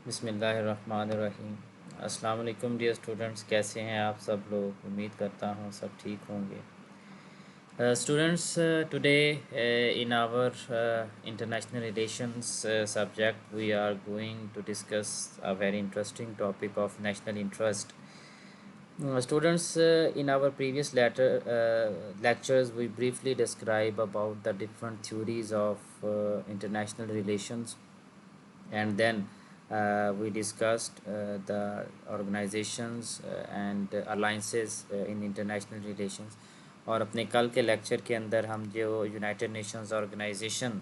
बिस्मिल्लाहिर्रहमानिर्रहीम। अस्सलाम वालेकुम डियर स्टूडेंट्स, कैसे हैं आप सब लोग? उम्मीद करता हूँ सब ठीक होंगे। Students, today in our international relations subject, we are going to discuss a very interesting topic of national interest. Students, in our previous lectures, we briefly describe about the different theories of international relations, and then we discussed the organizations and alliances in international relations. और अपने कल के lecture के अंदर हम जो United Nations organisation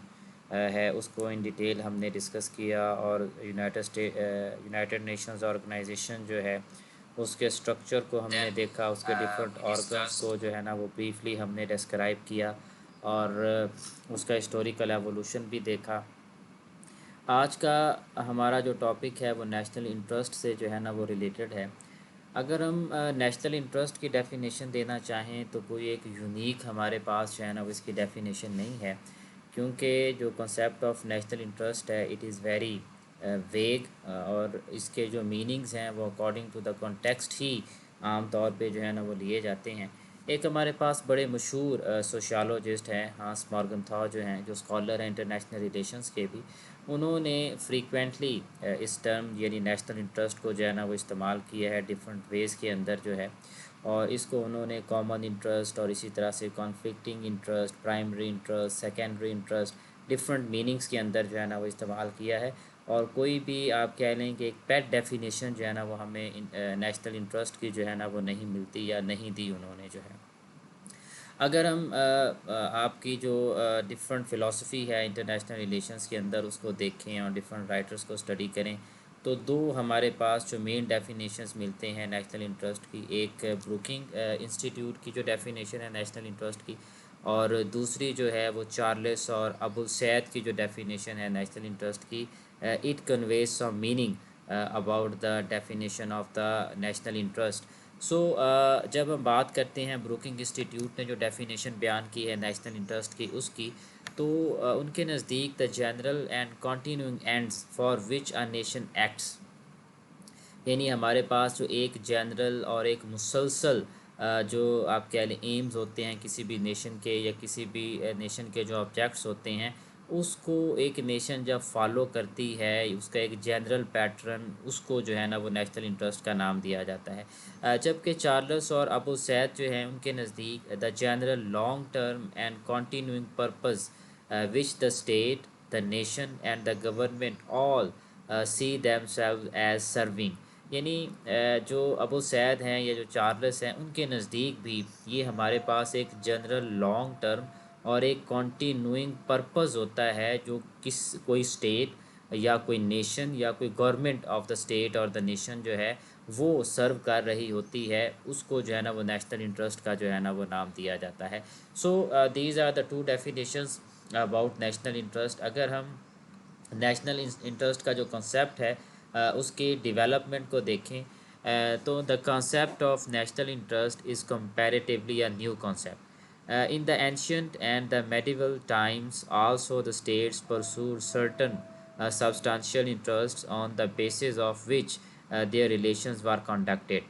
है उसको इन डिटेल हमने डिस्कस किया, और यूनाइटेड नेशंस ऑर्गेनाइजेशन जो है उसके स्ट्रक्चर को हमने देखा, उसके डिफरेंट ऑर्गन्स को जो है ना वो ब्रीफली हमने डिस्क्राइब किया, और उसका हिस्टोरिकल एवोल्यूशन भी देखा। आज का हमारा जो टॉपिक है वो नेशनल इंटरेस्ट से जो है ना वो रिलेटेड है। अगर हम नेशनल इंटरेस्ट की डेफिनेशन देना चाहें तो कोई एक यूनिक हमारे पास जो है ना वो इसकी डेफिनेशन नहीं है, क्योंकि जो कॉन्सेप्ट ऑफ नेशनल इंटरेस्ट है इट इज़ वेरी वेग, और इसके जो मीनिंग्स हैं वो अकॉर्डिंग टू द कॉन्टेक्स्ट ही आम तौर पे जो है ना वो लिए जाते हैं। एक हमारे पास बड़े मशहूर सोशियोलॉजिस्ट हैं हांस मॉर्गनथॉ, जो हैं जो स्कॉलर हैं इंटरनेशनल रिलेशंस के भी, उन्होंने फ्रीक्वेंटली इस टर्म यानी नेशनल इंटरेस्ट को जो है ना वो इस्तेमाल किया है डिफरेंट वेज़ के अंदर जो है, और इसको उन्होंने कॉमन इंटरेस्ट और इसी तरह से conflicting interest, primary interest, secondary interest, different meanings के अंदर जो है ना वो इस्तेमाल किया है। और कोई भी आप कह लें कि एक पेट डेफिनेशन जो है ना वो हमें नेशनल इंटरेस्ट की जो है ना वो नहीं मिलती या नहीं दी उन्होंने जो है। अगर हम आपकी जो डिफरेंट फ़िलासफ़ी है इंटरनेशनल रिलेशंस के अंदर उसको देखें और डिफरेंट राइटर्स को स्टडी करें, तो दो हमारे पास जो मेन डेफिनेशंस मिलते हैं नेशनल इंटरेस्ट की, एक ब्रुकिंग इंस्टीट्यूट की जो डेफिनेशन है नेशनल इंटरेस्ट की, और दूसरी जो है वो चार्ल्स और अबुल सैद की जो डेफिनेशन है नेशनल इंटरेस्ट की। It conveys some meaning about the definition of the national interest. जब हम बात करते हैं ब्रुकिंग इंस्टीट्यूट ने जो डेफिनेशन बयान की है नेशनल इंटरेस्ट की उसकी, तो उनके नज़दीक the general and continuing ends for which a nation acts, यानी हमारे पास जो एक जनरल और एक मुसलसल जो आप कह लें एम्स होते हैं किसी भी नेशन के, या किसी भी नेशन के जो ऑब्जेक्ट्स होते हैं, उसको एक नेशन जब फॉलो करती है उसका एक जनरल पैटर्न, उसको जो है ना वो नेशनल इंटरेस्ट का नाम दिया जाता है। जबकि चार्ल्स और अबू सैद जो हैं उनके नज़दीक the general long term and continuing purpose which the state, the nation and the government all see themselves as serving, यानी जो अबू सैद हैं या जो चार्ल्स हैं उनके नज़दीक भी ये हमारे पास एक जनरल लॉन्ग टर्म और एक कॉन्टिन्यूइंग पर्पस होता है जो कोई स्टेट या कोई नेशन या कोई गवर्नमेंट ऑफ द स्टेट और द नेशन जो है वो सर्व कर रही होती है, उसको जो है ना वो नेशनल इंटरेस्ट का जो है ना वो नाम दिया जाता है। These are the two definitions about national interest. अगर हम नेशनल इंटरेस्ट का जो कॉन्सेप्ट है उसके डेवलपमेंट को देखें, तो the concept of national interest is comparatively a new concept. In the ancient and the medieval times, also the states pursued certain substantial interests on the basis of which their relations were conducted.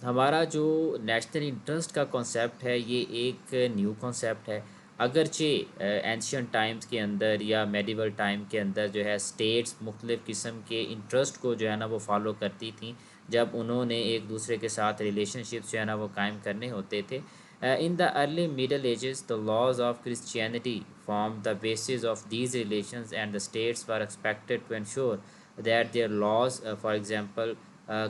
हमारा जो national interest का concept है ये एक new concept है। अगरचे ancient times के अंदर या मेडिवल टाइम के अंदर जो है स्टेट्स मुख्तलिफ़ किस्म के इंटरेस्ट को जो है ना वो फॉलो करती थी जब उन्होंने एक दूसरे के साथ रिलेशनशिप्स जो है ना वो कायम करने होते थे। In the early Middle Ages, the laws of Christianity formed the basis of these relations, and the states were expected to ensure that their laws, for example,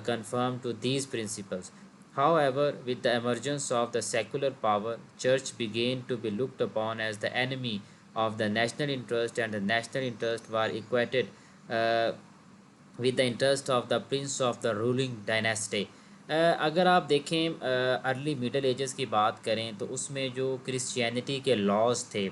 conform to these principles. However, with the emergence of the secular power, church began to be looked upon as the enemy of the national interest, and the national interest were equated uh, with the interest of the Prince of the ruling dynasty. अगर आप देखें early middle edges की बात करें तो उसमें जो Christianity के लॉज थे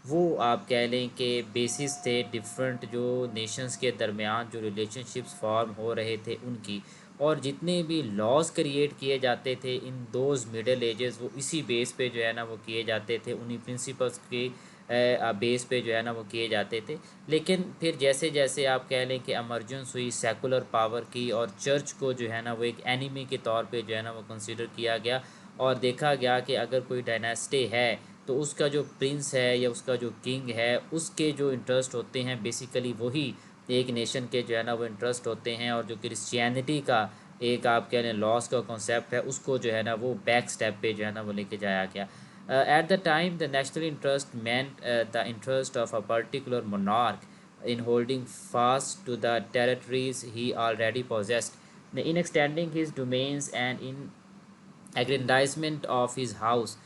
वो आप कह लें कि बेसिस थे डिफरेंट जो नेशंस के दरमियान जो रिलेशनशिप्स फॉर्म हो रहे थे उनकी, और जितने भी लॉज क्रिएट किए जाते थे इन दोज मिडल एजेस वो इसी बेस पे जो है ना वो किए जाते थे, उन्हीं प्रिंसिपल्स के बेस पे जो है ना वो किए जाते थे। लेकिन फिर जैसे जैसे आप कह लें कि एमर्जेंस हुई सेकुलर पावर की, और चर्च को जो है ना वो एक एनिमी के तौर पे जो है ना वो कंसिडर किया गया, और देखा गया कि अगर कोई डायनेस्टी है तो उसका जो प्रिंस है या उसका जो किंग है उसके जो इंटरेस्ट होते हैं बेसिकली वही एक नेशन के जो है ना वो इंटरेस्ट होते हैं। और जो क्रिश्चियनिटी का एक आप कह लें लॉस का कॉन्सेप्ट है उसको जो है ना वो बैक स्टेप पे जो है ना वो लेके जाया गया। At the time, the national interest meant the interest of a particular monarch in holding fast to the territories he already possessed, in extending his domains and in aggrandizement of his house.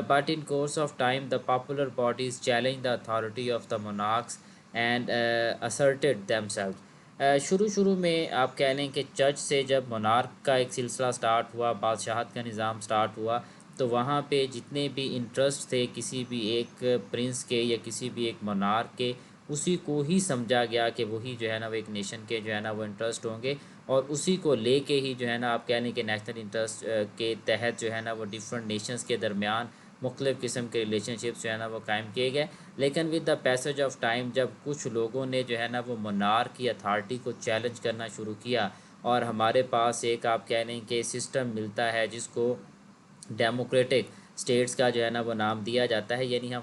But in course of time, the popular bodies challenged the authority of the monarchs and asserted themselves. शुरू शुरू में आप कह लें कि church से जब monarch का एक सिलसिला स्टार्ट हुआ, बादशाहत का निज़ाम स्टार्ट हुआ, तो वहाँ पे जितने भी इंटरेस्ट थे किसी भी एक प्रिंस के या किसी भी एक मोनार्क के, उसी को ही समझा गया कि वही जो है ना वो एक नेशन के जो है ना वो इंटरेस्ट होंगे। और उसी को लेके ही जो है ना आप कह लें कि नेशनल इंटरेस्ट के तहत जो है ना वो डिफरेंट नेशंस के दरमियान मुख्तलिफ़ किस्म के रिलेशनशिप्स जो है ना वो कायम किए गए। लेकिन with the passage of time जब कुछ लोगों ने जो है ना वो मोनार्क की अथॉरिटी को चैलेंज करना शुरू किया, और हमारे पास एक आप कह लें कि सिस्टम मिलता है जिसको डेमोक्रेटिक स्टेट्स का जो है ना वो नाम दिया जाता है, यानी हम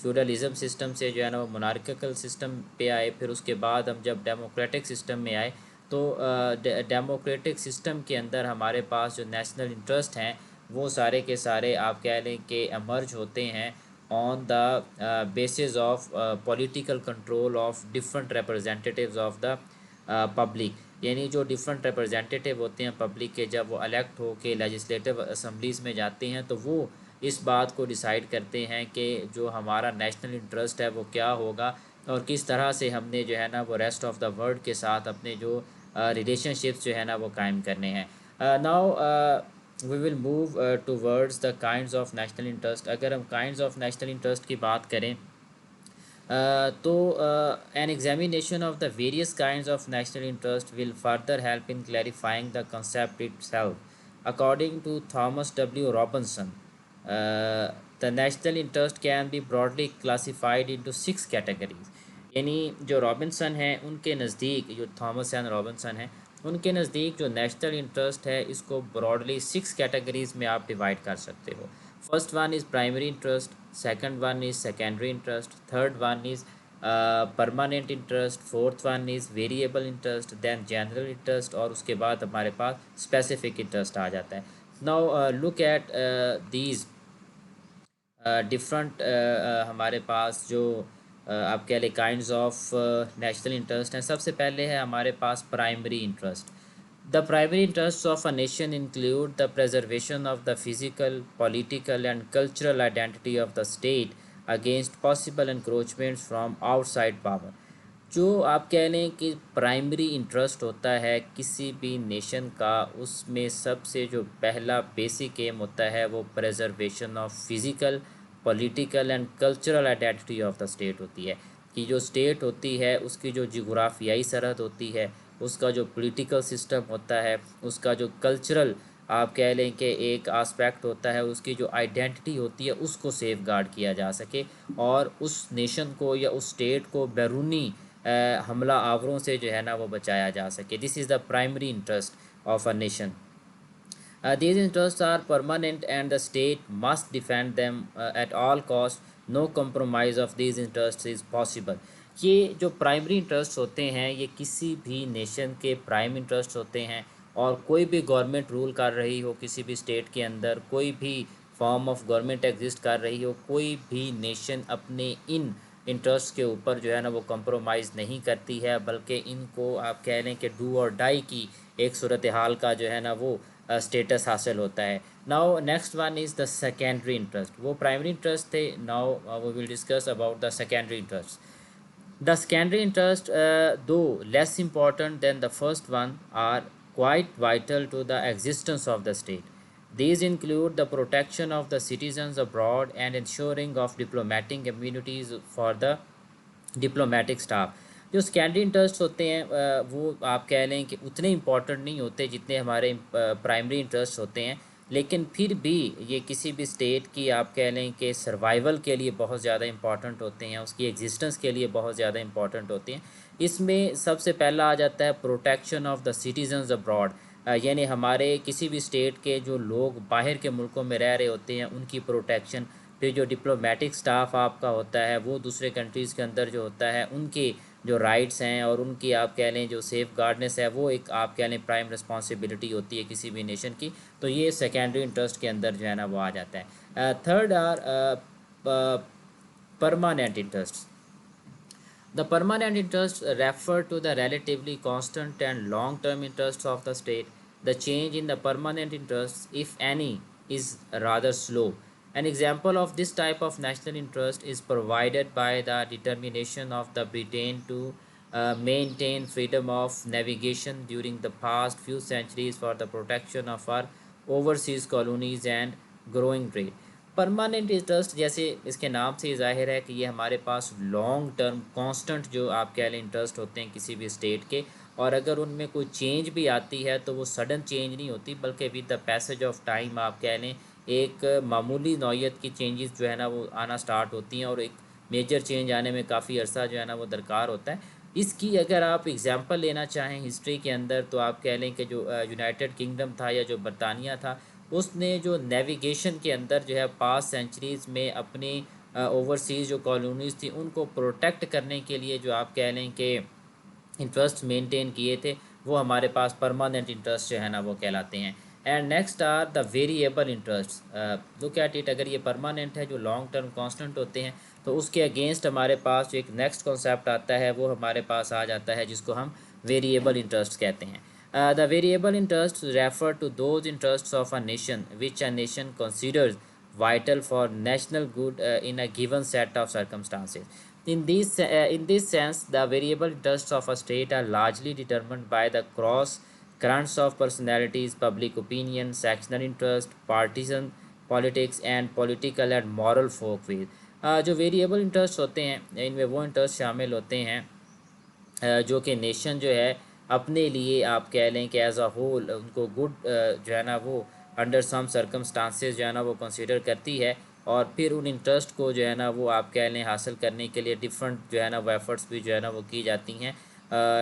फ्यूडलिज्म सिस्टम से जो है ना वो मोनार्किकल सिस्टम पे आए, फिर उसके बाद हम जब डेमोक्रेटिक सिस्टम में आए तो डेमोक्रेटिक सिस्टम के अंदर हमारे पास जो नेशनल इंटरेस्ट हैं वो सारे के सारे आप कह लें कि एमर्ज होते हैं on the basis of political control of different representatives of the public. यानी जो डिफरेंट रिप्रेजेंटेटिव होते हैं पब्लिक के, जब वो अलेक्ट हो के लेजिस्लेटिव असम्बलीज़ में जाते हैं तो वो इस बात को डिसाइड करते हैं कि जो हमारा नेशनल इंटरेस्ट है वो क्या होगा, और किस तरह से हमने जो है ना वो रेस्ट ऑफ द वर्ल्ड के साथ अपने जो रिलेशनशिप्स जो है ना वो कायम करने हैं। Now we will move towards the kinds of national interest. अगर हम काइंड्स ऑफ नेशनल इंटरेस्ट की बात करें तो an examination of the various kinds of national interest will further help in clarifying the concept itself. According to Thomas W. Robinson, the national interest can be broadly classified into six categories. यानी जो Robinson हैं उनके नज़दीक, जो Thomas and Robinson हैं उनके नज़दीक जो नेशनल इंटरेस्ट है इसको ब्रॉडली सिक्स कैटेगरीज में आप डिवाइड कर सकते हो। First one is primary interest, second one is secondary interest, third one is permanent interest, fourth one is variable interest, then general interest, और उसके बाद हमारे पास specific interest आ जाता है। Now look at these different हमारे पास जो आप कह लें काइंड्स ऑफ नेशनल इंटरेस्ट हैं। सबसे पहले है हमारे पास primary interest. The primary interest of a nation include the preservation of the physical, political and cultural identity of the state against possible encroachments from outside power। जो आप कह लें कि प्राइमरी इंटरेस्ट होता है किसी भी नेशन का, उसमें सबसे जो पहला बेसिक एम होता है वो preservation of physical, political and cultural identity of the state होती है। कि जो स्टेट होती है उसकी जो जियोग्राफियाई सरहद होती है, उसका जो पॉलिटिकल सिस्टम होता है, उसका जो कल्चरल आप कह लें कि एक आस्पेक्ट होता है, उसकी जो आइडेंटिटी होती है उसको सेफ गार्ड किया जा सके, और उस नेशन को या उस स्टेट को बैरूनी हमला आवरों से जो है ना वो बचाया जा सके। This is the primary interest of a nation. These interests are permanent and the state must defend them at all cost. No compromise of these interests is possible। ये जो प्राइमरी इंटरेस्ट होते हैं ये किसी भी नेशन के prime interest होते हैं, और कोई भी गवर्नमेंट रूल कर रही हो किसी भी स्टेट के अंदर, कोई भी फॉर्म ऑफ गवर्नमेंट एग्जिस्ट कर रही हो, कोई भी नेशन अपने इन इंटरेस्ट के ऊपर जो है ना वो कंप्रोमाइज़ नहीं करती है, बल्कि इनको आप कह लें कि डू और डाई की एक सूरत हाल का जो है ना वो स्टेटस हासिल होता है। Now next one is the secondary interest. वो प्राइमरी इंटरेस्ट थे, now we will discuss about the secondary interest. The secondary interest, though less important than the first one, are quite vital to the existence of the state. These include the protection of the citizens abroad and ensuring of diplomatic immunities for the diplomatic staff. जो secondary interest होते हैं वो आप कह लें कि उतने important नहीं होते जितने हमारे प्राइमरी इंटरेस्ट होते हैं। लेकिन फिर भी ये किसी भी स्टेट की आप कह लें कि सर्वाइवल के लिए बहुत ज़्यादा इम्पॉर्टेंट होते हैं, उसकी एग्जिस्टेंस के लिए बहुत ज़्यादा इम्पॉर्टेंट होती हैं। इसमें सबसे पहला आ जाता है protection of the citizens abroad, यानी हमारे किसी भी स्टेट के जो लोग बाहर के मुल्कों में रह रहे होते हैं उनकी प्रोटेक्शन। फिर जो डिप्लोमेटिक स्टाफ आपका होता है वो दूसरे कंट्रीज़ के अंदर जो होता है उनके जो राइट्स हैं और उनकी आप कह लें जो सेफ गार्डनेस है वो एक आप कह लें प्राइम रिस्पॉन्सिबिलिटी होती है किसी भी नेशन की। तो ये सेकेंडरी इंटरेस्ट के अंदर जो है ना वो आ जाता है। Third are permanent interest. The permanent interests refer to the relatively constant and long-term interests of the state. The change in the permanent interests, if any, is rather slow. An example of this type of national interest is provided by the determination of the Britain to maintain freedom of navigation during the past few centuries for the protection of our overseas colonies and growing trade. Permanent interest जैसे इसके नाम से ही ज़ाहिर है कि ये हमारे पास long term constant जो आप कह लें इंटरेस्ट होते हैं किसी भी स्टेट के, और अगर उनमें कोई चेंज भी आती है तो वो सडन चेंज नहीं होती बल्कि with the passage of time आप कह लें एक मामूली नौयत की चेंजेस जो है ना वो आना स्टार्ट होती हैं, और एक मेजर चेंज आने में काफ़ी अरसा जो है ना वो दरकार होता है। इसकी अगर आप एग्जांपल लेना चाहें हिस्ट्री के अंदर तो आप कह लें कि जो यूनाइटेड किंगडम था या जो बरतानिया था उसने जो नेविगेशन के अंदर जो है पास्ट सेंचुरीज़ में अपनी ओवरसीज़ जो कॉलोनीज़ थी उनको प्रोटेक्ट करने के लिए जो आप कह लें कि इंटरेस्ट मेंटेन किए थे वो हमारे पास परमानेंट इंटरेस्ट जो है ना वो कहलाते हैं। And next are the variable interest. Look at it, अगर ये परमानेंट है जो लॉन्ग टर्म कांस्टेंट होते हैं तो उसके अगेंस्ट हमारे पास जो एक नेक्स्ट कॉन्सेप्ट आता है वो हमारे पास आ जाता है जिसको हम वेरिएबल इंटरेस्ट कहते हैं। The variable interests refer to those interests of a nation which a nation considers vital for national good in a given set of circumstances. In this sense, the variable interests of a state are largely determined by the cross currents of personalities, public opinion, sectional interest, partisan politics, and political and moral folkways. जो variable interest होते हैं इनमें वो interest शामिल होते हैं जो कि नेशन जो है अपने लिए आप कह लें कि एज अ होल उनको गुड जो है ना वो अंडर सम सर्कमस्टांसेस जो है ना वो कंसीडर करती है, और फिर उन इंटरेस्ट को जो है ना वो आप कह लें हासिल करने के लिए डिफरेंट जो है ना वो एफर्ट्स भी जो है ना वो की जाती हैं।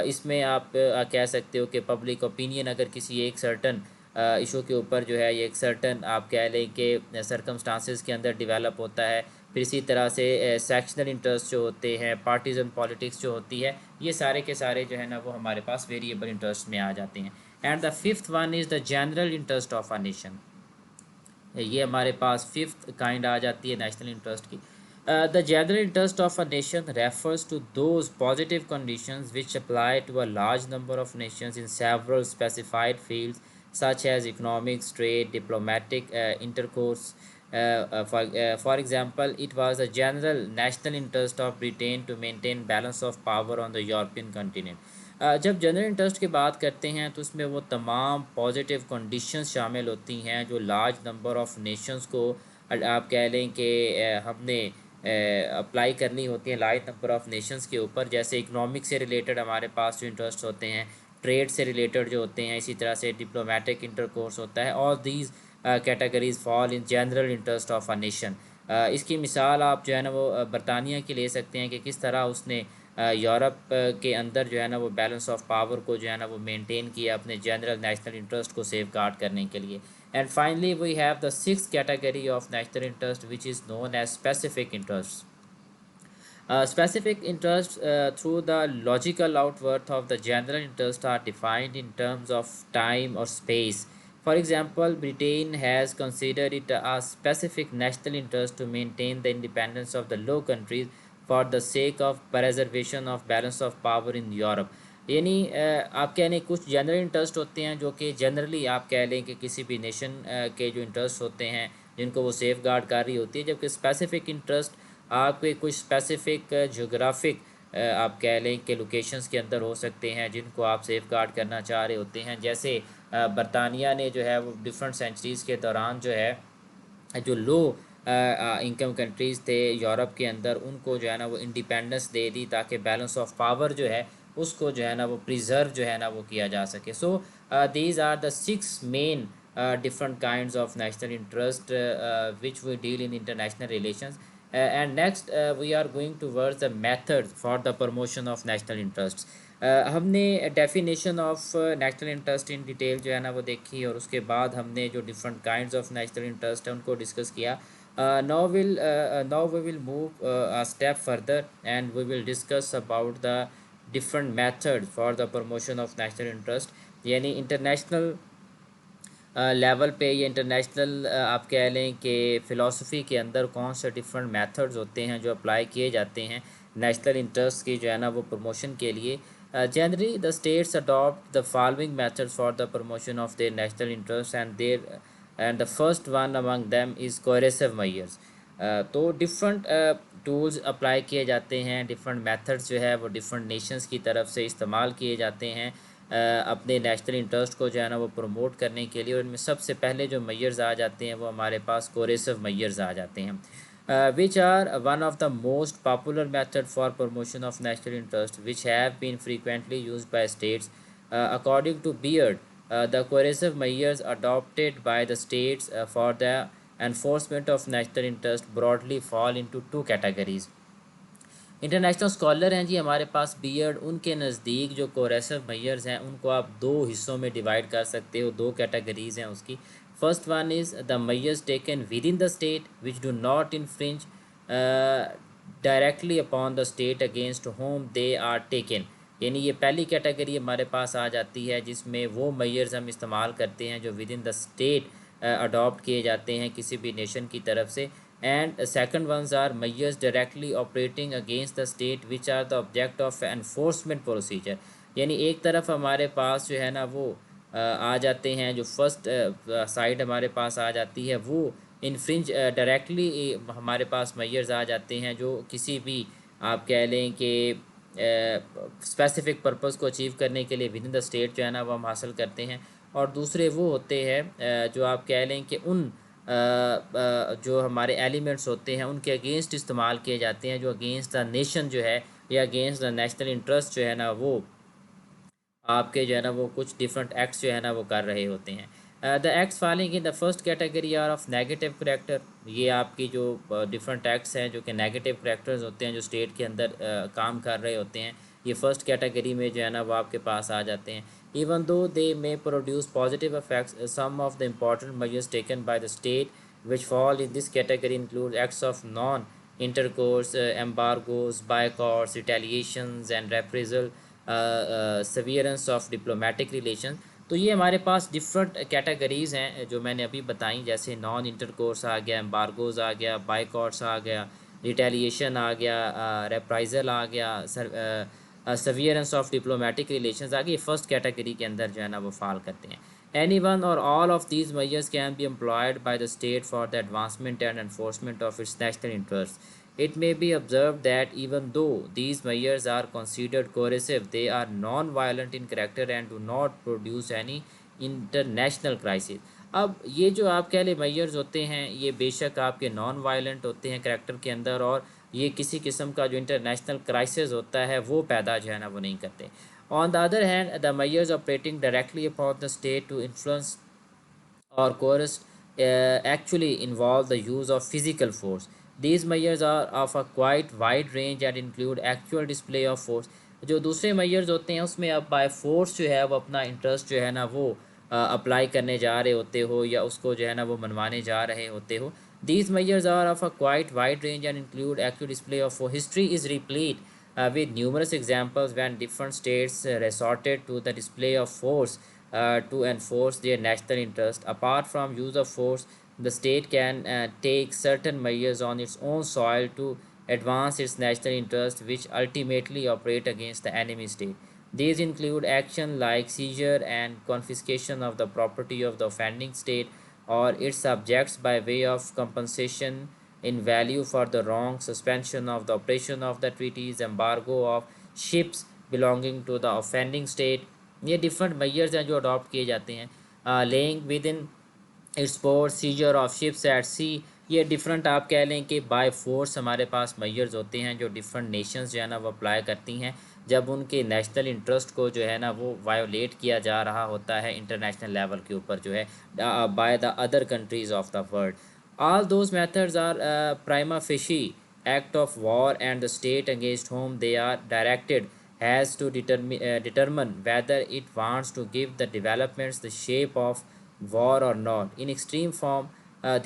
इसमें आप कह सकते हो कि पब्लिक ओपिनियन अगर किसी एक सर्टन इशू के ऊपर जो है ये एक सर्टन आप कह लें कि सर्कमस्टांसेस के अंदर डेवलप होता है। फिर इसी तरह से सेक्शनल इंटरेस्ट जो होते हैं, पार्टीजन पॉलिटिक्स जो होती है, ये सारे के सारे जो है ना वो हमारे पास वेरिएबल इंटरेस्ट में आ जाते हैं। And the fifth one is the general interest of a nation. ये हमारे पास फिफ्थ काइंड आ जाती है नेशनल इंटरेस्ट की। The general interest of a nation refers to those positive conditions which apply to a large number of nations in several specified fields such as economics, trade, diplomatic intercourse. For example, it was the general national interest of Britain to maintain balance of power on the European continent. जब general interest की बात करते हैं तो उसमें वो तमाम positive conditions शामिल होती हैं जो लार्ज नंबर ऑफ नेशंस को आप कह लें कि हमने अप्लाई करनी होती हैं लार्ज नंबर ऑफ नेशंस के ऊपर। जैसे इकोनॉमिक से रिलेटेड हमारे पास जो इंटरेस्ट होते हैं, ट्रेड से रिलेटेड जो होते हैं, इसी तरह से डिप्लोमेटिक इंटरकोर्स होता है। और these categories fall in general interest of a nation. इसकी मिसाल आप जो है ना वो बरतानिया की ले सकते हैं कि किस तरह उसने यूरोप के अंदर जो है ना वो बैलेंस ऑफ पावर को जो है ना वो मेंटेन किया अपने जनरल नेशनल इंटरेस्ट को सेफ गार्ड करने के लिए। And finally we have the six category of national interest which is known as specific interest. Specific interests through the logical outworth of the general interest are defined in terms of time or space. For example, Britain has considered it a specific national interest to maintain the independence of the Low Countries for the sake of preservation of balance of power in Europe. यानी आप कह लें कुछ general interest होते हैं जो कि generally आप कह लें कि किसी भी नेशन के जो इंटरेस्ट होते हैं जिनको वो सेफ गार्ड कर रही होती है, जबकि स्पेसिफिक इंटरेस्ट आपके कुछ स्पेसिफिक जोग्राफिक आप कह लें कि लोकेशंस के अंदर हो सकते हैं जिनको आप सेफ गार्ड करना चाह रहे होते हैं। जैसे बरतानिया ने जो है वो डिफरेंट सेंचुरीज़ के दौरान जो है जो लो इनकम कंट्रीज़ थे यूरोप के अंदर उनको जो है ना वो इंडिपेंडेंस दे दी ताकि बैलेंस ऑफ पावर जो है उसको जो है ना वो प्रिजर्व जो है ना वो किया जा सके। So these are the six main different kinds of national interest which we deal in international relations. And next we are going towards the methods for the promotion of national interests. हमने definition of national interest in detail जो है ना वो देखी, और उसके बाद हमने जो different kinds of national interest है उनको डिस्कस किया. Now we will move a step further and we will discuss about the different methods for the promotion of national interest. यानी इंटरनेशनल लेवल पे या इंटरनेशनल आप कह लें कि फ़िलासफ़ी के अंदर कौन से डिफरेंट मेथड्स होते हैं जो अप्लाई किए जाते हैं नेशनल इंटरेस्ट की जो है ना वो प्रमोशन के लिए. Generally the states adopt the following methods for the promotion of their national interest and the first one among them is coercive measures. तो डिफरेंट टूल्स अप्लाई किए जाते हैं, डिफरेंट मेथड्स जो है वो डिफरेंट नेशंस की तरफ से इस्तेमाल किए जाते हैं अपने नेशनल इंटरेस्ट को जो है ना वो प्रमोट करने के लिए. और इनमें सबसे पहले जो मेजर्स आ जाते हैं वो हमारे पास कोरेसिव मेजर्स आ जाते हैं, which are one of the most popular method for promotion of national interest which have been frequently used by states. According to Beard, the coercive measures adopted by the states for the enforcement of national interest broadly fall into two categories. International scholar हैं जी हमारे पास beard, उनके नज़दीक जो coercive measures हैं उनको आप दो हिस्सों में डिवाइड कर सकते हो, दो कैटेगरीज़ हैं उसकी. First one is the measures taken within the state which do not infringe directly upon the state against whom they are taken. यानी ये पहली कैटेगरी हमारे पास आ जाती है जिसमें वो मेजर्स हम इस्तेमाल करते हैं जो with in the state adopt किए जाते हैं किसी भी नेशन की तरफ से. And second ones are measures directly operating against the state which are the object of enforcement procedure. यानी एक तरफ हमारे पास जो है ना वो आ जाते हैं, जो फर्स्ट साइड हमारे पास आ जाती है वो इन्फ्रिंज डायरेक्टली हमारे पास मेजर्स आ जाते हैं जो किसी भी आप कह लें कि स्पेसिफिक पर्पस को अचीव करने के लिए विद इन द स्टेट जो है ना वो हम हासिल करते हैं. और दूसरे वो होते हैं जो आप कह लें कि उन जो हमारे एलिमेंट्स होते हैं उनके अगेंस्ट इस्तेमाल किए जाते हैं जो अगेंस्ट द नेशन जो है या अगेंस्ट द नेशनल इंटरेस्ट जो है ना वो आपके जो है ना वो कुछ डिफरेंट एक्ट्स जो है ना वो कर रहे होते हैं. The acts following in the first category are of negative character. ये आपकी जो डिफरेंट एक्ट्स हैं जो कि नेगेटिव करेक्टर्स होते हैं जो स्टेट के अंदर काम कर रहे होते हैं, ये फर्स्ट कैटेगरी में जो है ना वो आपके पास आ जाते हैं. Even though they may produce positive effects, some of the important measures taken by the state which fall in this category include acts of non-intercourse, embargoes, boycotts, retaliations and reprisal, severance of diplomatic relations. तो ये हमारे पास different categories हैं जो मैंने अभी बताई, जैसे non intercourse आ गया, एम्बार्गोज़ आ गया, बाइकॉट्स आ गया, रिटेलिएशन आ गया, रेप्राइजल आ गया, सवियरेंस ऑफ डिप्लोमेटिक रिलेशंस आ गई. फर्स्ट कैटेगरी के अंदर जो है ना वो फॉल करते हैं. एनी वन और all of these measures can be employed by the state for the advancement and enforcement of its national interest. It may be observed that even though these measures are considered coercive, they are non-violent in character and do not produce any international crisis. अब ये जो आप कह लें measures होते हैं ये बेशक आपके नॉन वायलेंट होते हैं करैक्टर के अंदर, और ये किसी किस्म का जो इंटरनेशनल क्राइसिस होता है वो पैदा जो है ना वो नहीं करते. On the other hand the measures operating directly upon the state to influence or coerce actually involve the use of physical force. These measures are of a quite wide range and include actual display of force. जो दूसरे measures होते हैं उसमें आप by force जो है वो अपना इंटरेस्ट जो है ना वो अप्लाई करने जा रहे होते हो या उसको जो है ना वो मनवाने जा रहे होते हो. These measures are of a quite wide range and include actual display of force. History is replete with numerous examples when different states resorted to the display of force to enforce their national interest. Apart from use of force, the state can take certain measures on its own soil to advance its national interest, which ultimately operate against the enemy state. These include action like seizure and confiscation of the property of the offending state or its subjects by way of compensation in value for the wrong, suspension of the operation of the treaties, embargo of ships belonging to the offending state. ये different measures हैं जो adopt किए जाते हैं. Laying within its port, seizure of ships at sea, ये different आप कह लें कि बाय फोर्स हमारे पास मेजर्स होते हैं जो डिफरेंट नेशंस जो है ना वो अप्लाई करती हैं. जब उनके नेशनल इंटरेस्ट को जो है ना वो वायोलेट किया जा रहा होता है इंटरनेशनल लेवल के ऊपर जो है by the other countries of the world. All those methods are prima facie act of war, and the state against whom they are directed has to determine whether it wants to give the developments the shape of war or not. In extreme form,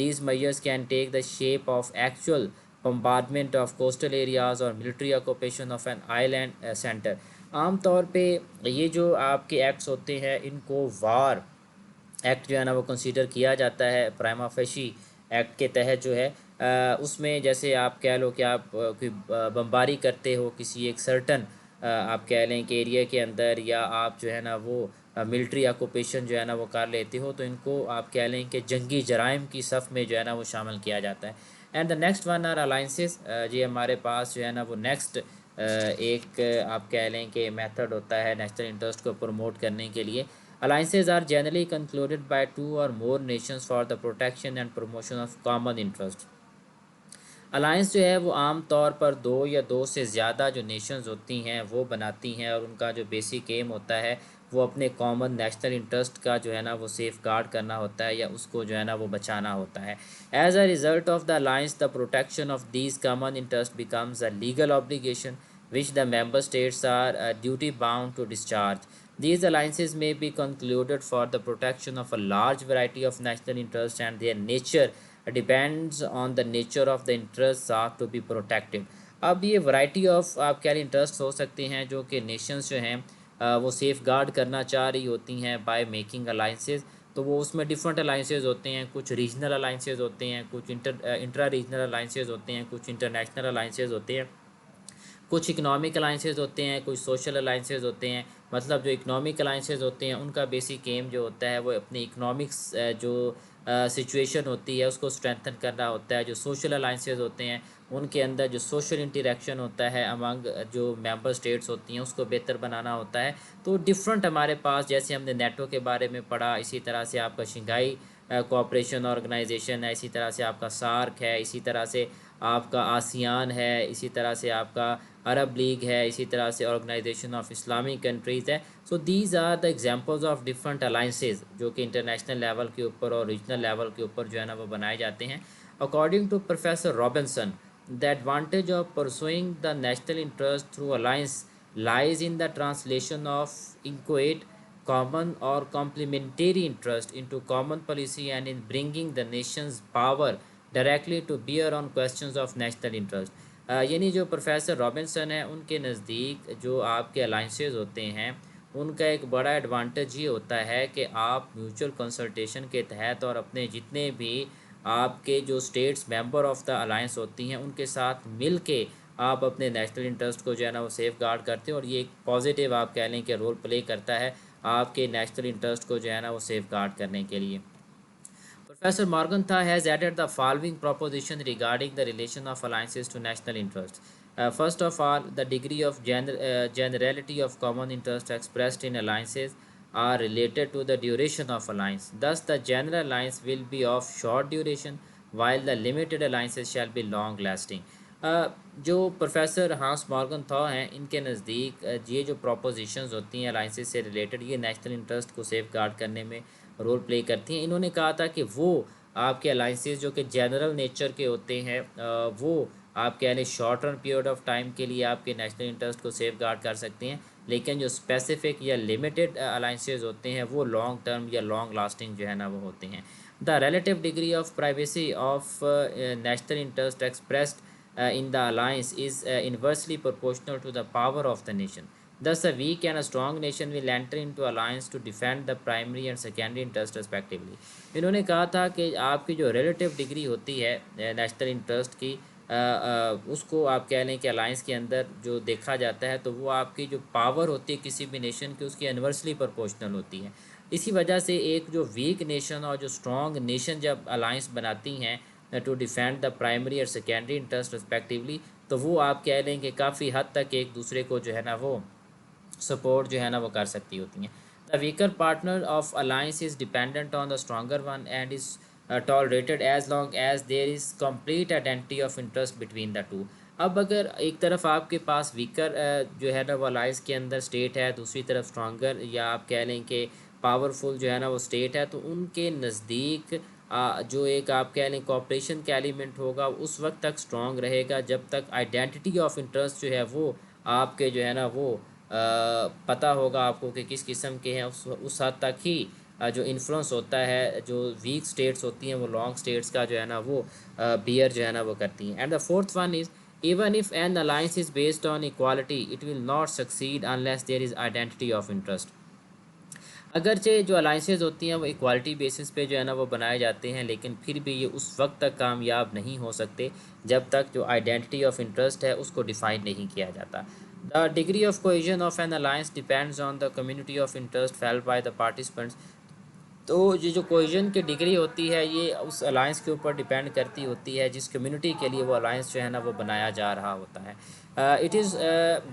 these measures can take the shape of actual bombardment of coastal areas or military occupation of an island center. आम तौर पे ये जो आपके acts होते हैं इनको वार act जो है ना वो कंसीडर किया जाता है. प्राइमा फेशी एक्ट के तहत जो है उसमें जैसे आप कह लो कि आप कोई बमबारी करते हो किसी एक सर्टन आप कह लें कि एरिया के अंदर, या आप जो है ना वो मिलिट्री ऑक्यूपेशन जो है ना वो कर लेते हो, तो इनको आप कह लें कि जंगी जराइम की सफ़ में जो है ना वो शामिल किया जाता है. And the next one are alliances. ये हमारे पास जो है ना वो नेक्स्ट एक आप कह लें कि मेथड होता है नेशनल इंटरेस्ट को प्रमोट करने के लिए. Alliances are generally concluded by two or more nations for the protection and promotion of common interest. Alliance जो है वो आम तौर पर दो या दो से ज़्यादा जो नेशंस होती हैं वो बनाती हैं, और उनका जो बेसिक एम होता है वो अपने कॉमन नेशनल इंटरेस्ट का जो है ना वो सेफ गार्ड करना होता है, या उसको जो है ना वो बचाना होता है. As a result of the alliance the protection of these common interest becomes a legal obligation which the member states are duty bound to discharge. These alliances may be concluded for the protection of a large variety of national interests, and their nature depends on the nature of the interests sought to be protected. अब ये variety of आप कह रहे interest हो सकते हैं जो कि नेशंस जो हैं वो सेफ गार्ड करना चाह रही होती हैं बाय मेकिंग अलाइंसेस. तो वो उसमें डिफरेंट अलाइंसेस होते हैं, कुछ रीजनल अलाइंसेस होते हैं, कुछ इंट्रा रीजनल अलाइंसेस होते हैं, कुछ इंटरनेशनल अलाइंसेस होते हैं, कुछ इकोनॉमिक अलाइंसेस होते हैं, कुछ सोशल अलाइंसेस होते हैं. मतलब जो इकोनॉमिक अलाइंसेस होते हैं उनका बेसिक एम जो होता है वो अपनी इकोनॉमिक्स जो सिचुएशन होती है उसको स्ट्रेंथन करना होता है. जो सोशल अलाइंसेस होते हैं उनके अंदर जो सोशल इंटरेक्शन होता है अमंग जो मेंबर स्टेट्स होती हैं उसको बेहतर बनाना होता है. तो डिफरेंट हमारे पास, जैसे हमने नेटो के बारे में पढ़ा, इसी तरह से आपका शंघाई कोऑपरेशन ऑर्गेनाइजेशन है, इसी तरह से आपका सार्क है, इसी तरह से आपका आसियान है, इसी तरह से आपका अरब लीग है, इसी तरह से ऑर्गेनाइजेशन ऑफ इस्लामिक कंट्रीज़ है. So these are the examples of different alliances जो कि इंटरनेशनल लेवल के ऊपर और रीजनल लेवल के ऊपर जो है ना वो बनाए जाते हैं. According to professor Robinson, the advantage of pursuing the national interest through alliance lies in the translation of inchoate, common or complementary interest into common policy, and in bringing the nation's power directly to bear on questions of national interest. यानी जो professor Robinson है उनके नज़दीक जो आपके alliances होते हैं उनका एक बड़ा एडवांटेज ये होता है कि आप म्यूचुअल कंसल्टेशन के तहत और अपने जितने भी आपके जो states member of the alliance होती हैं उनके साथ मिल के आप अपने नेशनल इंटरेस्ट को जो है ना वो सेफ गार्ड करते हैं, और ये एक पॉजिटिव आप कह लें कि रोल प्ले करता है आपके नेशनल इंटरेस्ट को जो है ना वो सेफ गार्ड करने के लिए. Professor Morgenthau has added the following proposition regarding the relation of alliances to national interests. First of all, the degree of generality of common interest expressed in alliances are related to the duration of alliance. Thus, the general alliance will be of short duration, while the limited alliances shall be long lasting. जो professor हांस Morgan thaw हैं इनके नज़दीक ये जो propositions होती हैं alliances से related ये नेशनल इंटरेस्ट को सेफ गार्ड करने में रोल प्ले करती हैं. इन्होंने कहा था कि वो आपके अलाइंसेस जो कि जनरल नेचर के होते हैं वो आप कह लें short run period of time के लिए आपके नेशनल इंटरेस्ट को सेफ गार्ड कर सकते हैं, लेकिन जो स्पेसिफिक या लिमिटेड अलाइंसेस होते हैं वो लॉन्ग टर्म या लॉन्ग लास्टिंग जो है ना वो होते हैं. The relative degree of privacy of national interest expressed in the alliance is inversely proportional to the power of the nation. Thus, a weak and a strong nation will enter into alliance to defend the primary and secondary interest respectively. इन्होंने कहा था कि आपकी जो relative degree होती है national interest की उसको आप कह लें कि अलाइंस के अंदर जो देखा जाता है तो वो आपकी जो पावर होती है किसी भी नेशन की उसकी इन्वर्सली प्रोपोर्शनल होती है. इसी वजह से एक जो वीक नेशन और जो स्ट्रॉन्ग नेशन जब अलाइंस बनाती हैं टू डिफेंड द प्राइमरी और सेकेंडरी इंटरेस्ट रिस्पेक्टिवली, तो वो आप कह लें कि काफ़ी हद तक एक दूसरे को जो है ना वो सपोर्ट जो है ना वो कर सकती होती हैं. The weaker partner of alliance is dependent on the stronger one and is tolerated as long as there is complete identity of interest between the two. अब अगर एक तरफ आपके पास वीकर जो है ना वो अलाइंस के अंदर स्टेट है, दूसरी तरफ स्ट्रॉन्गर या आप कह लें कि पावरफुल जो है ना वो स्टेट है, तो उनके नज़दीक जो एक आप कह लें कॉपरेशन का एलिमेंट होगा उस वक्त तक स्ट्रॉन्ग रहेगा जब तक आइडेंटिटी ऑफ इंटरेस्ट जो है वो आपके जो है ना वो पता होगा आपको कि किस किस्म के हैं। उस हद तक ही जो इन्फ्लुएंस होता है, जो वीक स्टेट्स होती हैं वो लॉन्ग स्टेट्स का जो है ना वो बियर जो है ना वो करती हैं। And the fourth one is even if an alliance is based on equality it will not succeed unless there is identity of interest। अगरचे जो अलाइंसेज होती हैं वो इक्वालिटी बेसिस पे जो है ना वो बनाए जाते हैं, लेकिन फिर भी ये उस वक्त तक कामयाब नहीं हो सकते जब तक जो आइडेंटिटी ऑफ इंटरेस्ट है उसको डिफाइन नहीं किया जाता। The degree of cohesion of N alliance depends on the community of interest failed by the participants. तो ये जो कोहेजन की डिग्री होती है ये उस अलायंस के ऊपर डिपेंड करती होती है जिस कम्युनिटी के लिए वो अलायंस जो है ना वो बनाया जा रहा होता है। It is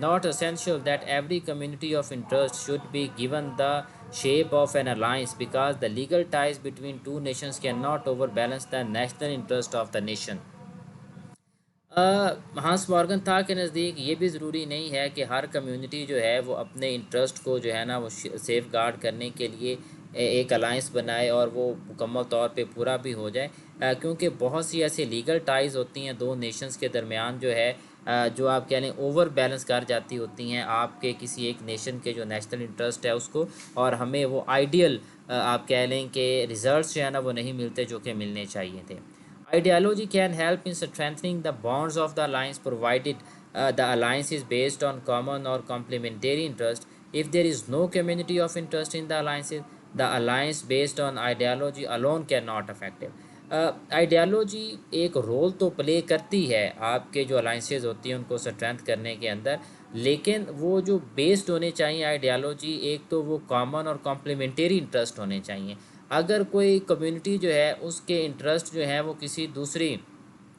not essential that every community of interest should be given the shape of an alliance because the legal ties between two nations cannot overbalance the national interest of the nation। Hans Morgan था के नज़दीक ये भी ज़रूरी नहीं है कि हर community जो है वो अपने इंटरेस्ट को जो है ना वो सेफ गार्ड करने के लिए एक अलाइंस बनाए और वो मुकम्मल तौर पे पूरा भी हो जाए, क्योंकि बहुत सी ऐसी लीगल टाइज़ होती हैं दो नेशंस के दरमियान जो है जो आप कह लें ओवर बैलेंस कर जाती होती हैं आपके किसी एक नेशन के जो नेशनल इंटरेस्ट है उसको, और हमें वो आइडियल आप कह लें कि रिजल्ट्स जो है ना वो नहीं मिलते जो कि मिलने चाहिए थे। Ideology can help in strengthening the bonds of the alliance provided the alliance is based on common or complementary interest. If there is no community of interest in the alliances, the alliance based on ideology alone cannot effective। Ideology एक role तो play करती है आपके जो alliances होती हैं उनको strength करने के अंदर, लेकिन वो जो बेस्ड होने चाहिए आइडियालॉजी, एक तो वो कॉमन और कॉम्प्लीमेंटरी इंटरेस्ट होने चाहिए। अगर कोई कम्युनिटी जो है उसके इंटरेस्ट जो है वो किसी दूसरी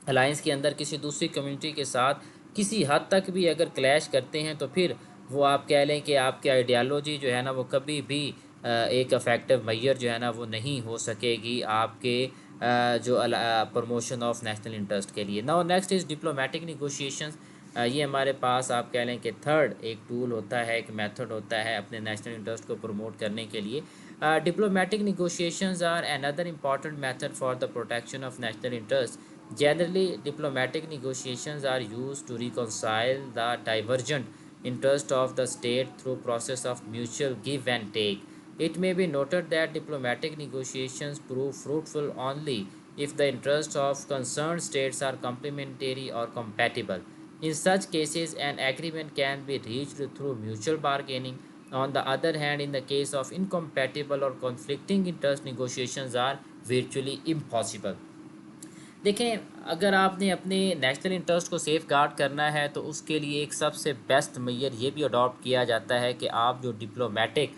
अलाइंस के अंदर किसी दूसरी कम्युनिटी के साथ किसी हद तक भी अगर क्लैश करते हैं तो फिर वो आप कह लें कि आपकी आइडियालॉजी जो है ना वो कभी भी एक अफेक्टिव मैयर जो है ना वो नहीं हो सकेगी आपके जो प्रमोशन ऑफ नेशनल इंटरेस्ट के लिए। Now next is diplomatic negotiations. ये हमारे पास आप कह लें कि थर्ड एक टूल होता है, एक मेथड होता है अपने नेशनल इंटरेस्ट को प्रमोट करने के लिए। Diplomatic negotiations are another important method for the protection of national interests. Generally, diplomatic negotiations are used to reconcile the divergent interest of the state through process of mutual give and take. It may be noted that diplomatic negotiations prove fruitful only if the interests of concerned states are complementary or compatible. In such cases, an agreement can be reached through mutual bargaining. On the other hand, in the case of incompatible or conflicting interest, negotiations are virtually impossible। देखें, अगर आपने अपने national interest को safe guard करना है तो उसके लिए एक सबसे बेस्ट मेजर ये भी अडॉप्ट किया जाता है कि आप जो डिप्लोमेटिक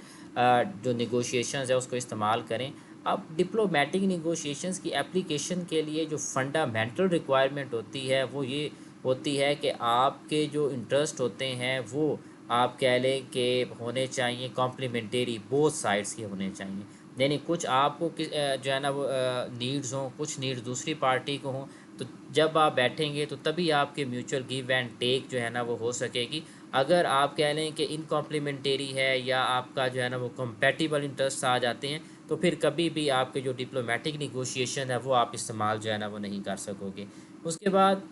जो नेगोशिएशंस है उसको इस्तेमाल करें। अब डिप्लोमेटिक नेगोशिएशंस की एप्लीकेशन के लिए जो फंडामेंटल रिक्वायरमेंट होती है वो ये होती है कि आपके जो इंटरेस्ट होते हैं वो आप कह लें कि होने चाहिए कॉम्प्लीमेंटरी, बोथ साइड्स के होने चाहिए। यानी कुछ आपको जो है ना वो नीड्स हों, कुछ नीड्स दूसरी पार्टी को हों, तो जब आप बैठेंगे तो तभी आपके म्यूचुअल गिव एंड टेक जो है ना वो हो सकेगी। अगर आप कह लें कि इनकॉम्प्लीमेंटरी है या आपका जो है ना वो कंपैटिबल इंटरेस्ट आ जाते हैं तो फिर कभी भी आपके जो डिप्लोमेटिक निगोशिएशन है वो आप इस्तेमाल जो है ना वो नहीं कर सकोगे। उसके बाद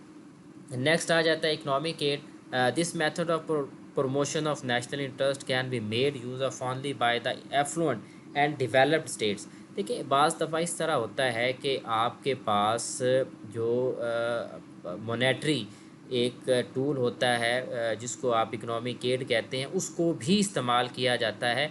नेक्स्ट आ जाता है economic aid. This method of promotion of national interest can be made use of only by the affluent and developed states। देखिए, बाज़ दफ़ा इस तरह होता है कि आपके पास जो मोनेटरी एक टूल होता है जिसको आप इकोनॉमिक एड कहते हैं, उसको भी इस्तेमाल किया जाता है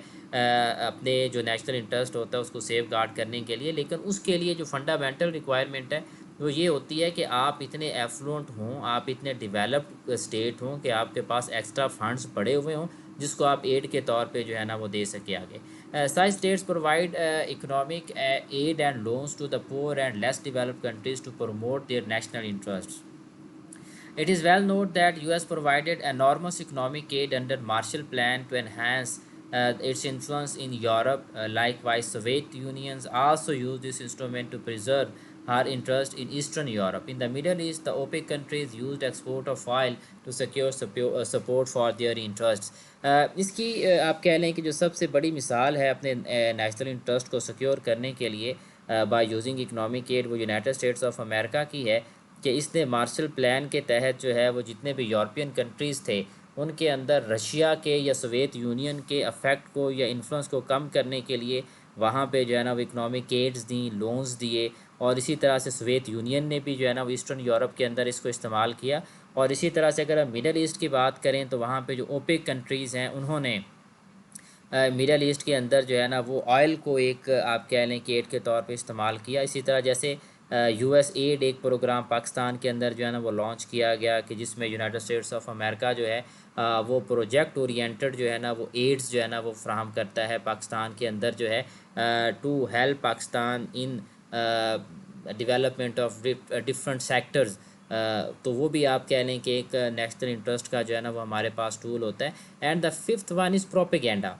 अपने जो नेशनल इंटरेस्ट होता है उसको सेफ गार्ड करने के लिए, लेकिन उसके लिए जो फंडामेंटल रिक्वायरमेंट है वो ये होती है कि आप इतने एफ्लुएंट हों, आप इतने डेवलप्ड स्टेट हों कि आपके पास एक्स्ट्रा फंड्स पड़े हुए हों जिसको आप एड के तौर पे जो है ना वो दे सके आगे। Such states provide economic aid and loans to the poor and less developed countries to promote their national interest. It is well known that US provided enormous economic aid under Marshall Plan to enhance its influence in Europe. Likewise, Soviet Unions also used this instrument to preserve her interest in Eastern Europe. In the Middle East, the OPEC countries used export of oil to secure support for their interests. इसकी आप कह लें कि जो सबसे बड़ी मिसाल है अपने नेशनल इंटरेस्ट को सिक्योर करने के लिए बाय यूजिंग इकनॉमिक एड, वो यूनाइटेड स्टेट्स ऑफ अमेरिका की है कि इसने मार्शल प्लान के तहत जो है वो जितने भी यूरोपियन कंट्रीज़ थे उनके अंदर रशिया के या सोवियत यूनियन के अफेक्ट को या इन्फ्लुएंस को कम करने के लिए वहाँ पे जो है ना वो इकनॉमिक एड्स दी, लोन्स दिए। और इसी तरह से सोवियत यूनियन ने भी जो है ना वो ईस्टर्न यूरोप के अंदर इसको इस्तेमाल किया। और इसी तरह से अगर हम मिडल ईस्ट की बात करें तो वहाँ पे जो ओपेक कंट्रीज़ हैं उन्होंने मिडल ईस्ट के अंदर जो है ना वो ऑयल को एक आप कह लें कि एड के तौर पे इस्तेमाल किया। इसी तरह जैसे यूएस एड एक प्रोग्राम पाकिस्तान के अंदर जो है ना वो लॉन्च किया गया कि जिसमें यूनाइटेड स्टेट्स ऑफ अमेरिका जो है वो प्रोजेक्ट ओरिएंटेड जो है ना वो एड्स जो है ना वो फ्राहम करता है पाकिस्तान के अंदर जो है to help Pakistan in development of different sectors. तो वो भी आप कह लें कि एक नेशनल इंटरेस्ट का जो है ना वो हमारे पास टूल होता है। And the fifth one is propaganda.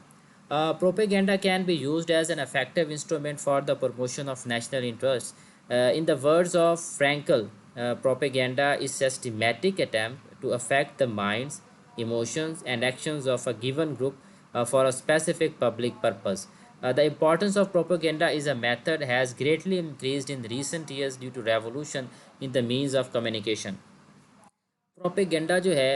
Propaganda can be used as an effective instrument for the promotion of national interests. In the words of Frankel, propaganda is a systematic attempt to affect the minds, emotions, and actions of a given group for a specific public purpose. The importance of propaganda is a method has greatly increased in recent years due to revolution in the means of communication. Propaganda जो है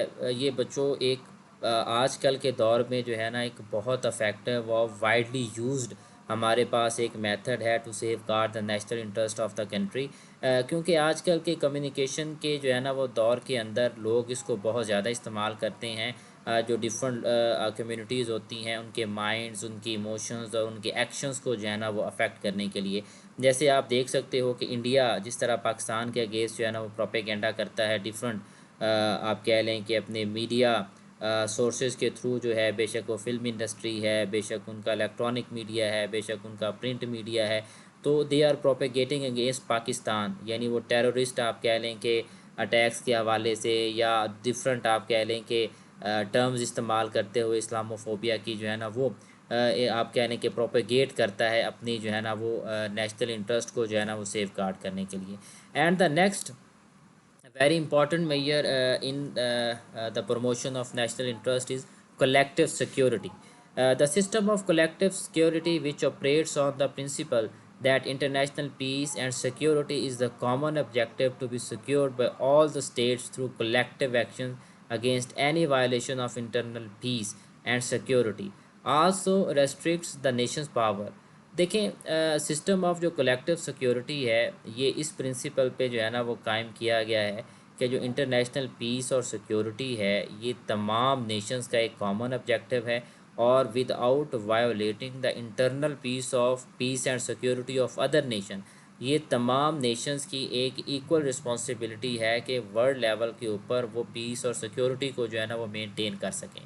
ये बच्चों एक आजकल के दौर में जो है ना एक बहुत इफेक्टिव और वाइडली यूज्ड हमारे पास एक मेथड है to safeguard the national interest of the country. क्योंकि आजकल के कम्युनिकेशन के जो है ना वो दौर के अंदर लोग इसको बहुत ज़्यादा इस्तेमाल करते हैं। जो डिफरेंट कम्युनिटीज़ होती हैं उनके माइंड्स, उनकी इमोशंस और उनके एक्शंस को जो है ना वो अफेक्ट करने के लिए। जैसे आप देख सकते हो कि इंडिया जिस तरह पाकिस्तान के अगेंस्ट जो है ना वो प्रोपेगेंडा करता है डिफरेंट आप कह लें कि अपने मीडिया सोर्सेज के थ्रू जो है, बेशक वो फिल्म इंडस्ट्री है, बेशक उनका इलेक्ट्रॉनिक मीडिया है, बेशक उनका प्रिंट मीडिया है, तो they are propagating against Pakistan. यानी वो टेररिस्ट आप कह लें कि अटैक्स के हवाले से या डिफरेंट आप कह लें कि टर्म्स इस्तेमाल करते हुए इस्लामोफोबिया की जो है ना वो आप कह लें कि प्रोपेगेट करता है अपनी जो है ना वो नेशनल इंटरेस्ट को जो है ना वो सेफ गार्ड करने के लिए। And the next a very important measure in the promotion of national interest is collective security. The system of collective security, which operates on the principle that international peace and security is the common objective to be secured by all the states through collective action against any violation of internal peace and security, also restricts the nation's power. देखें system of जो collective security है ये इस principal पे जो है ना वो कायम किया गया है कि जो इंटरनेशनल पीस और सिक्योरिटी है ये तमाम नेशंस का एक कॉमन ऑब्जेक्टिव है और without violating the internal peace and security of other nation. ये तमाम नेशंस की एक इक्वल रिस्पॉन्सिबिलिटी है कि वर्ल्ड लेवल के ऊपर वो पीस और सिक्योरिटी को जो है ना वो मेंटेन कर सकें।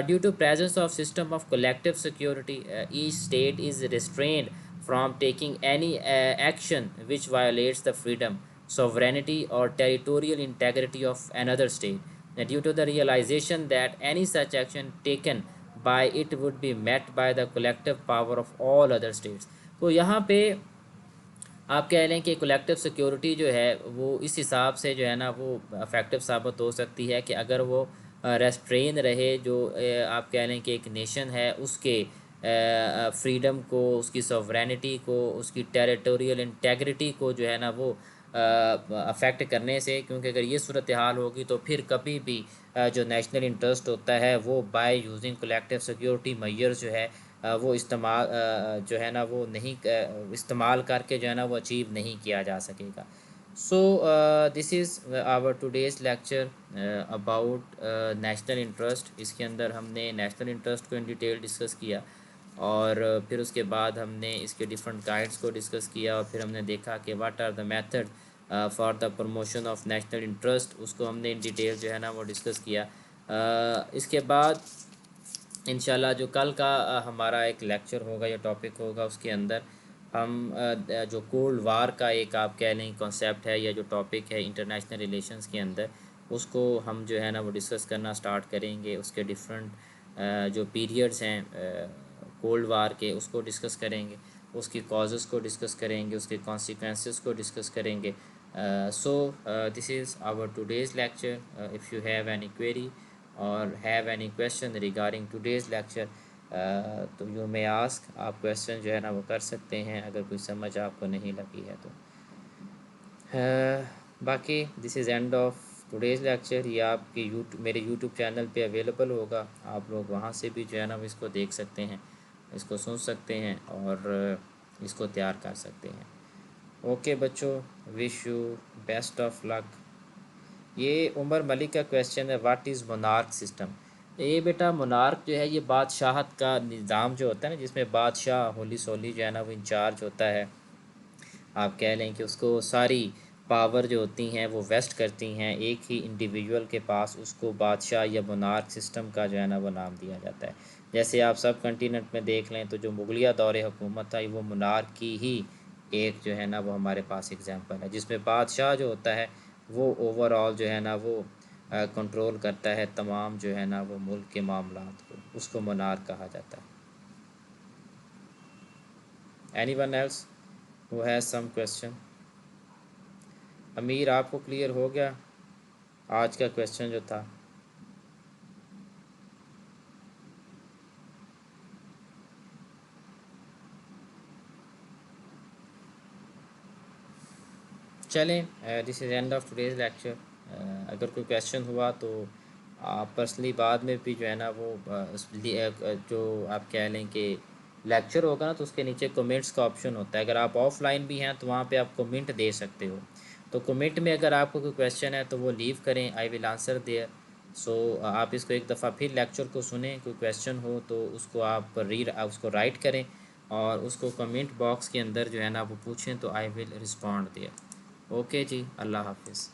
Due to presence of system of collective security, each state is restrained from taking any action which violates the freedom, sovereignty, or territorial integrity of another state. Due to the realization that any such action taken by it would be met by the collective power of all other states. तो यहाँ पे आप कह लें कि collective security जो है वो इस हिसाब से जो है ना वो अफेक्टिव साबित हो सकती है कि अगर वो रेस्ट्रेन रहे जो आप कह लें कि एक नेशन है उसके फ्रीडम को, उसकी सॉवरेनिटी को, उसकी टेरिटोरियल इंटेग्रिटी को जो है ना वो अफेक्ट करने से। क्योंकि अगर ये सूरत हाल होगी तो फिर कभी भी जो नेशनल इंटरेस्ट होता है वो by using collective security measures जो है वो इस्तेमाल जो है ना वो नहीं इस्तेमाल करके जो है ना वो अचीव नहीं किया जा सकेगा। So this is our today's lecture about national interest. इसके अंदर हमने नेशनल इंटरेस्ट को इन डिटेल डिस्कस किया और फिर उसके बाद हमने इसके डिफरेंट काइंड्स को डिस्कस किया और फिर हमने देखा कि what are the method for the promotion of national interest, उसको हमने इन डिटेल जो है ना वो डिस्कस किया। इसके बाद इंशाल्लाह जो कल का हमारा एक लेक्चर होगा या टॉपिक होगा उसके अंदर हम जो कोल्ड वार का एक आप कह लें कॉन्सेप्ट है या जो टॉपिक है इंटरनेशनल रिलेशंस के अंदर उसको हम जो है ना वो डिस्कस करना स्टार्ट करेंगे। उसके डिफरेंट जो पीरियड्स हैं कोल्ड वार के उसको डिस्कस करेंगे। उसकी कॉजेज़ को डिस्कस करेंगे, उसके कॉन्सिक्वेंसेस को डिस्कस करेंगे. So this is our today's lecture. If you have any query or have any question regarding today's lecture, तो you may ask. आप क्वेश्चन जो है ना वो कर सकते हैं अगर कोई समझ आपको नहीं लगी है तो. बाकी this is end of today's lecture. ये आपके मेरे यूट्यूब चैनल पे अवेलेबल होगा. आप लोग वहाँ से भी जो है ना इसको देख सकते हैं, इसको सुन सकते हैं और इसको तैयार कर सकते हैं. ओके बच्चों, wish you best of luck. ये उमर मलिक का क्वेश्चन है, व्हाट इज़ मोनार्क सिस्टम. ये बेटा मोनार्क जो है ये बादशाहत का निज़ाम जो होता है ना, जिसमें बादशाह होली सोली जो है ना वो इंचार्ज होता है. आप कह लें कि उसको सारी पावर जो होती हैं वो वेस्ट करती हैं एक ही इंडिविजुअल के पास. उसको बादशाह या मोनार्क सिस्टम का जो है ना वो नाम दिया जाता है. जैसे आप सब कंटिनेंट में देख लें तो जो मुगलिया दौरे हुकूमत था वो मोनार्क की ही एक जो है ना वो हमारे पास एग्जांपल है, जिसमें बादशाह जो होता है वो ओवरऑल जो है ना वो कंट्रोल करता है तमाम जो है ना वो मुल्क के मामलात को. उसको मोनार्क कहा जाता है. Anyone else who has some question. Amir, आपको क्लियर हो गया आज का क्वेश्चन जो था? चलें, this is end of today's lecture. अगर कोई क्वेश्चन हुआ तो आप पर्सनली बाद में भी जो है ना वो जो आप कह लें कि लेक्चर होगा ना तो उसके नीचे कमेंट्स का ऑप्शन होता है. अगर आप ऑफलाइन भी हैं तो वहाँ पे आप कमेंट दे सकते हो. तो कमेंट में अगर आपको कोई क्वेश्चन है तो वो लीव करें, आई विल आंसर देयर. सो आप इसको एक दफ़ा फिर लेक्चर को सुनें. कोई क्वेश्चन हो तो उसको आप उसको राइट करें और उसको कमेंट बॉक्स के अंदर जो है ना वो पूछें तो I will respond there. Okay जी, अल्लाह हाफिज़.